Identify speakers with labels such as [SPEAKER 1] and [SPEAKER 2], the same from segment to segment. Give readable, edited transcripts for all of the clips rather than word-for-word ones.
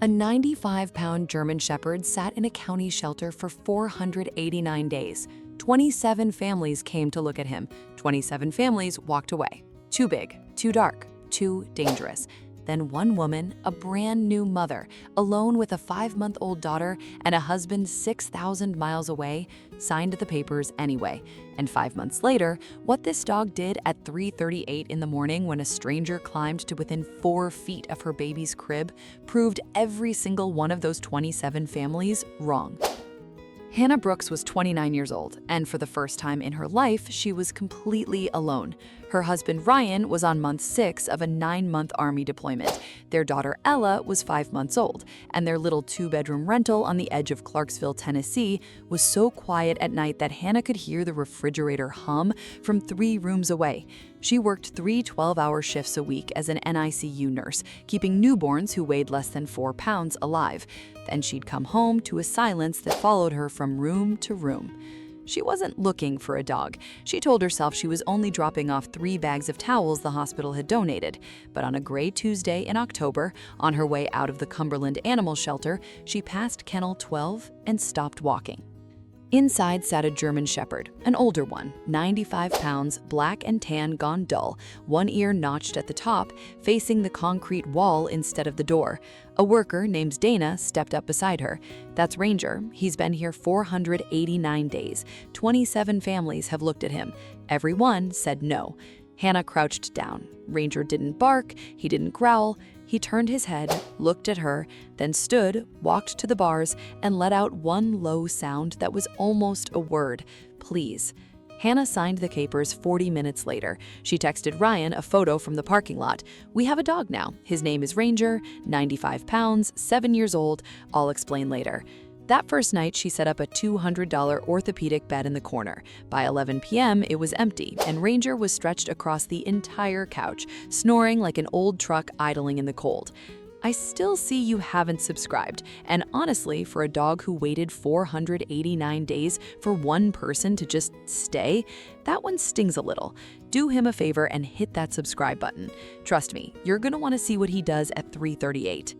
[SPEAKER 1] A 95-pound German Shepherd sat in a county shelter for 489 days. 27 families came to look at him. 27 families walked away. Too big, too dark, too dangerous. Then one woman, a brand new mother, alone with a 5-month-old daughter and a husband 6,000 miles away, signed the papers anyway. And 5 months later, what this dog did at 3:38 in the morning when a stranger climbed to within 4 feet of her baby's crib proved every single one of those 27 families wrong. Hannah Brooks was 29 years old, and for the first time in her life, she was completely alone. Her husband Ryan was on month 6 of a 9-month Army deployment. Their daughter Ella was 5 months old, and their little 2-bedroom rental on the edge of Clarksville, Tennessee, was so quiet at night that Hannah could hear the refrigerator hum from 3 rooms away. She worked 3 12-hour shifts a week as an NICU nurse, keeping newborns who weighed less than 4 pounds alive. Then she'd come home to a silence that followed her from room to room. She wasn't looking for a dog. She told herself she was only dropping off 3 bags of towels the hospital had donated. But on a gray Tuesday in October, on her way out of the Cumberland Animal Shelter, she passed Kennel 12 and stopped walking. Inside sat a German Shepherd, an older one, 95 pounds, black and tan gone dull, one ear notched at the top, facing the concrete wall instead of the door. A worker named Dana stepped up beside her. That's Ranger. He's been here 489 days. 27 families have looked at him. Every one said no. Hannah crouched down. Ranger didn't bark, he didn't growl. He turned his head, looked at her, then stood, walked to the bars, and let out one low sound that was almost a word: please. Hannah signed the papers 40 minutes later. She texted Ryan a photo from the parking lot. "We have a dog now. His name is Ranger, 95 pounds, 7 years old. I'll explain later." That first night, she set up a $200 orthopedic bed in the corner. By 11 p.m., it was empty, and Ranger was stretched across the entire couch, snoring like an old truck idling in the cold. I still see you haven't subscribed, and honestly, for a dog who waited 489 days for one person to just stay, that one stings a little. Do him a favor and hit that subscribe button. Trust me, you're gonna want to see what he does at 3:38.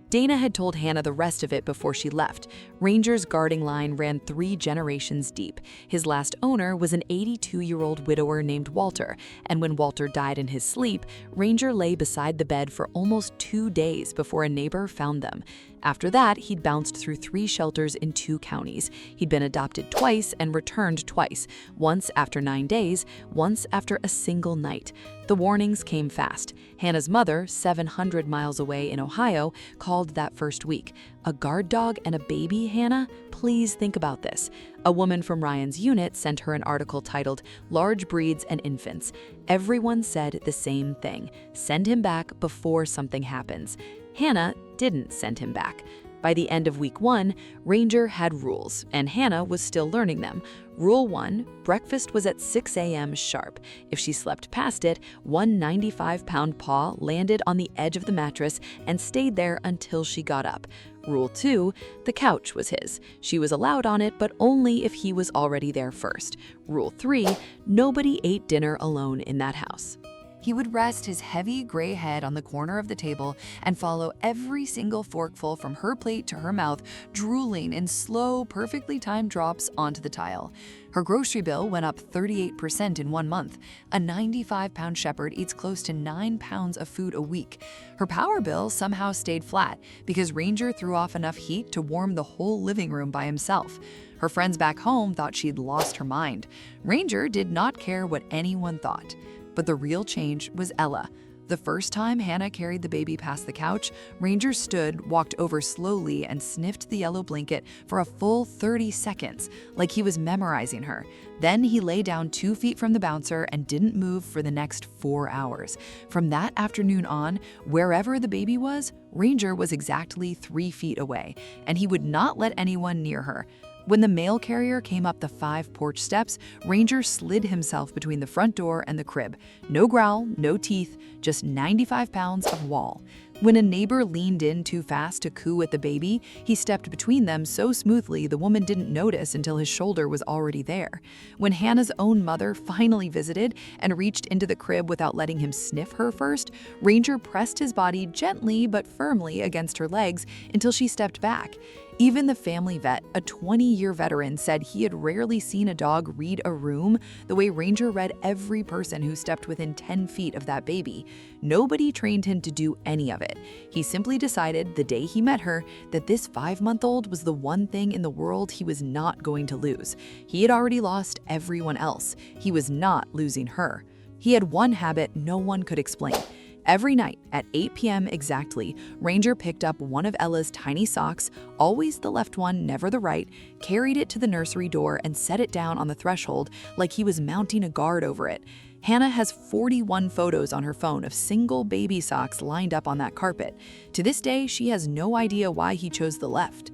[SPEAKER 1] Dana had told Hannah the rest of it before she left. Ranger's guarding line ran 3 generations deep. His last owner was an 82-year-old widower named Walter, and when Walter died in his sleep, Ranger lay beside the bed for almost 2 days before a neighbor found them. After that, he'd bounced through 3 shelters in 2 counties. He'd been adopted twice and returned twice, once after 9 days, once after a single night. The warnings came fast. Hannah's mother, 700 miles away in Ohio, called that first week. "A guard dog and a baby, Hannah? Please think about this." A woman from Ryan's unit sent her an article titled "Large Breeds and Infants." Everyone said the same thing: send him back before something happens. Hannah didn't send him back. By the end of week 1, Ranger had rules, and Hannah was still learning them. Rule 1, breakfast was at 6 a.m. sharp. If she slept past it, one 95-pound paw landed on the edge of the mattress and stayed there until she got up. Rule 2, the couch was his. She was allowed on it, but only if he was already there first. Rule 3, nobody ate dinner alone in that house. He would rest his heavy gray head on the corner of the table and follow every single forkful from her plate to her mouth, drooling in slow, perfectly timed drops onto the tile. Her grocery bill went up 38% in 1 month. A 95-pound shepherd eats close to 9 pounds of food a week. Her power bill somehow stayed flat because Ranger threw off enough heat to warm the whole living room by himself. Her friends back home thought she'd lost her mind. Ranger did not care what anyone thought. But the real change was Ella. The first time Hannah carried the baby past the couch, Ranger stood, walked over slowly, and sniffed the yellow blanket for a full 30 seconds, like he was memorizing her. Then he lay down 2 feet from the bouncer and didn't move for the next 4 hours. From that afternoon on, wherever the baby was, Ranger was exactly 3 feet away, and he would not let anyone near her. When the mail carrier came up the 5 porch steps, Ranger slid himself between the front door and the crib. No growl, no teeth, just 95 pounds of wall. When a neighbor leaned in too fast to coo at the baby, he stepped between them so smoothly the woman didn't notice until his shoulder was already there. When Hannah's own mother finally visited and reached into the crib without letting him sniff her first, Ranger pressed his body gently but firmly against her legs until she stepped back. Even the family vet, a 20-year veteran, said he had rarely seen a dog read a room the way Ranger read every person who stepped within 10 feet of that baby. Nobody trained him to do any of it. He simply decided the day he met her that this 5-month-old was the one thing in the world he was not going to lose. He had already lost everyone else. He was not losing her. He had one habit no one could explain. Every night at 8 p.m. exactly, Ranger picked up one of Ella's tiny socks, always the left one, never the right, carried it to the nursery door and set it down on the threshold like he was mounting a guard over it. Hannah has 41 photos on her phone of single baby socks lined up on that carpet. To this day, she has no idea why he chose the left.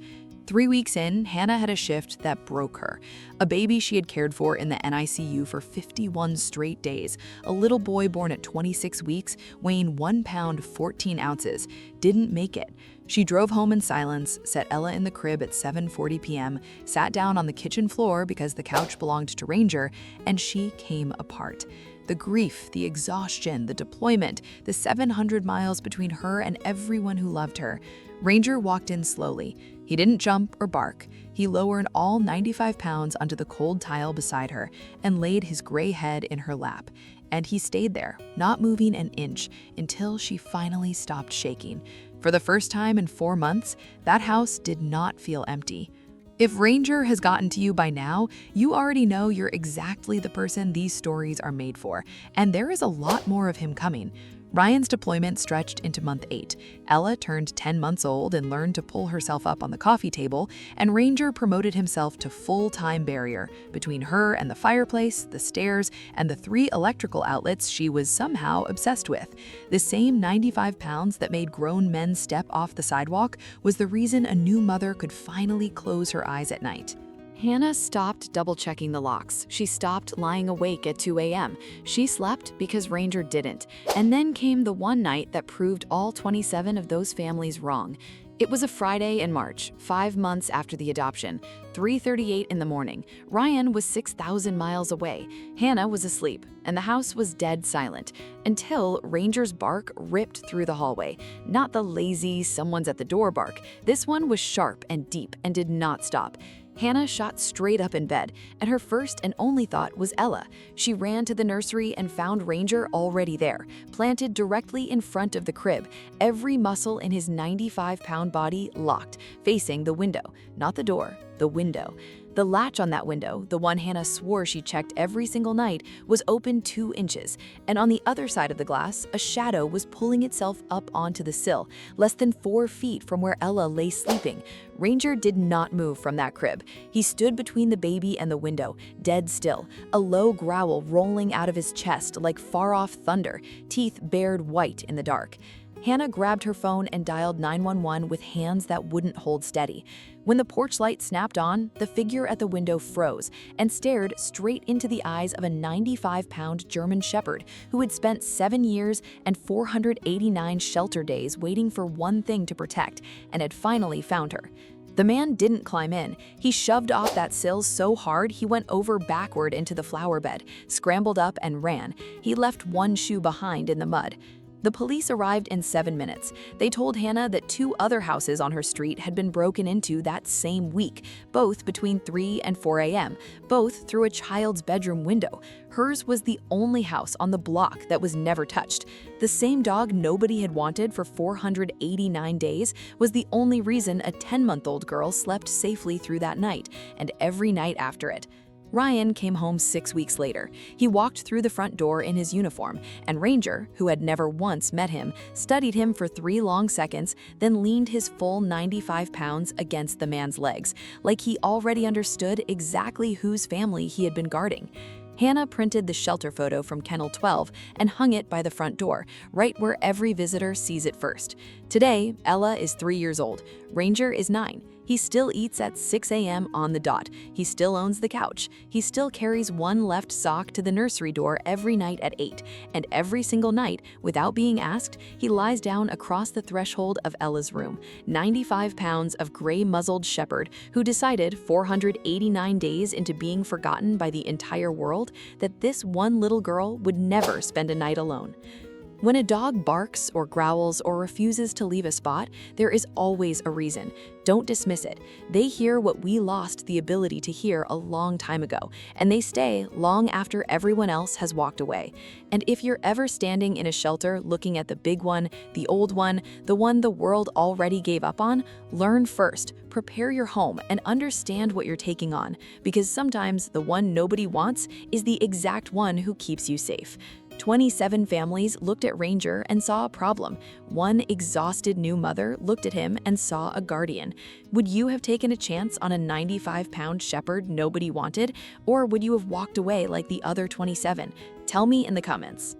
[SPEAKER 1] 3 weeks in, Hannah had a shift that broke her. A baby she had cared for in the NICU for 51 straight days, a little boy born at 26 weeks, weighing 1 pound 14 ounces, didn't make it. She drove home in silence, set Ella in the crib at 7:40 p.m., sat down on the kitchen floor because the couch belonged to Ranger, and she came apart. The grief, the exhaustion, the deployment, the 700 miles between her and everyone who loved her. Ranger walked in slowly. He didn't jump or bark. He lowered all 95 pounds onto the cold tile beside her and laid his gray head in her lap. And he stayed there, not moving an inch, until she finally stopped shaking. For the first time in 4 months, that house did not feel empty. If Ranger has gotten to you by now, you already know you're exactly the person these stories are made for, and there is a lot more of him coming. Ryan's deployment stretched into month 8. Ella turned 10 months old and learned to pull herself up on the coffee table, and Ranger promoted himself to full-time barrier between her and the fireplace, the stairs, and the 3 electrical outlets she was somehow obsessed with. The same 95 pounds that made grown men step off the sidewalk was the reason a new mother could finally close her eyes at night. Hannah stopped double-checking the locks. She stopped lying awake at 2 a.m. She slept because Ranger didn't. And then came the one night that proved all 27 of those families wrong. It was a Friday in March, 5 months after the adoption, 3:38 in the morning. Ryan was 6,000 miles away. Hannah was asleep, and the house was dead silent until Ranger's bark ripped through the hallway. Not the lazy, someone's at the door bark. This one was sharp and deep and did not stop. Hannah shot straight up in bed, and her first and only thought was Ella. She ran to the nursery and found Ranger already there, planted directly in front of the crib, every muscle in his 95-pound body locked, facing the window, not the door, the window. The latch on that window, the one Hannah swore she checked every single night, was open 2 inches, and on the other side of the glass, a shadow was pulling itself up onto the sill, less than 4 feet from where Ella lay sleeping. Ranger did not move from that crib. He stood between the baby and the window, dead still, a low growl rolling out of his chest like far-off thunder, teeth bared white in the dark. Hannah grabbed her phone and dialed 911 with hands that wouldn't hold steady. When the porch light snapped on, the figure at the window froze and stared straight into the eyes of a 95-pound German Shepherd who had spent 7 years and 489 shelter days waiting for one thing to protect and had finally found her. The man didn't climb in. He shoved off that sill so hard he went over backward into the flower bed, scrambled up and ran. He left one shoe behind in the mud. The police arrived in 7 minutes. They told Hannah that 2 other houses on her street had been broken into that same week, both between 3 and 4 a.m., both through a child's bedroom window. Hers was the only house on the block that was never touched. The same dog nobody had wanted for 489 days was the only reason a 10-month-old girl slept safely through that night, and every night after it. Ryan came home 6 weeks later. He walked through the front door in his uniform, and Ranger, who had never once met him, studied him for 3 long seconds, then leaned his full 95 pounds against the man's legs, like he already understood exactly whose family he had been guarding. Hannah printed the shelter photo from Kennel 12 and hung it by the front door, right where every visitor sees it first. Today, Ella is 3 years old. Ranger is 9. He still eats at 6 a.m. on the dot. He still owns the couch. He still carries one left sock to the nursery door every night at 8. And every single night, without being asked, he lies down across the threshold of Ella's room. 95 pounds of gray-muzzled shepherd who decided 489 days into being forgotten by the entire world that this one little girl would never spend a night alone. When a dog barks or growls or refuses to leave a spot, there is always a reason. Don't dismiss it. They hear what we lost the ability to hear a long time ago, and they stay long after everyone else has walked away. And if you're ever standing in a shelter looking at the big one, the old one, the one the world already gave up on, learn first, prepare your home, and understand what you're taking on, because sometimes the one nobody wants is the exact one who keeps you safe. 27 families looked at Ranger and saw a problem. One exhausted new mother looked at him and saw a guardian. Would you have taken a chance on a 95-pound shepherd nobody wanted, or would you have walked away like the other 27? Tell me in the comments.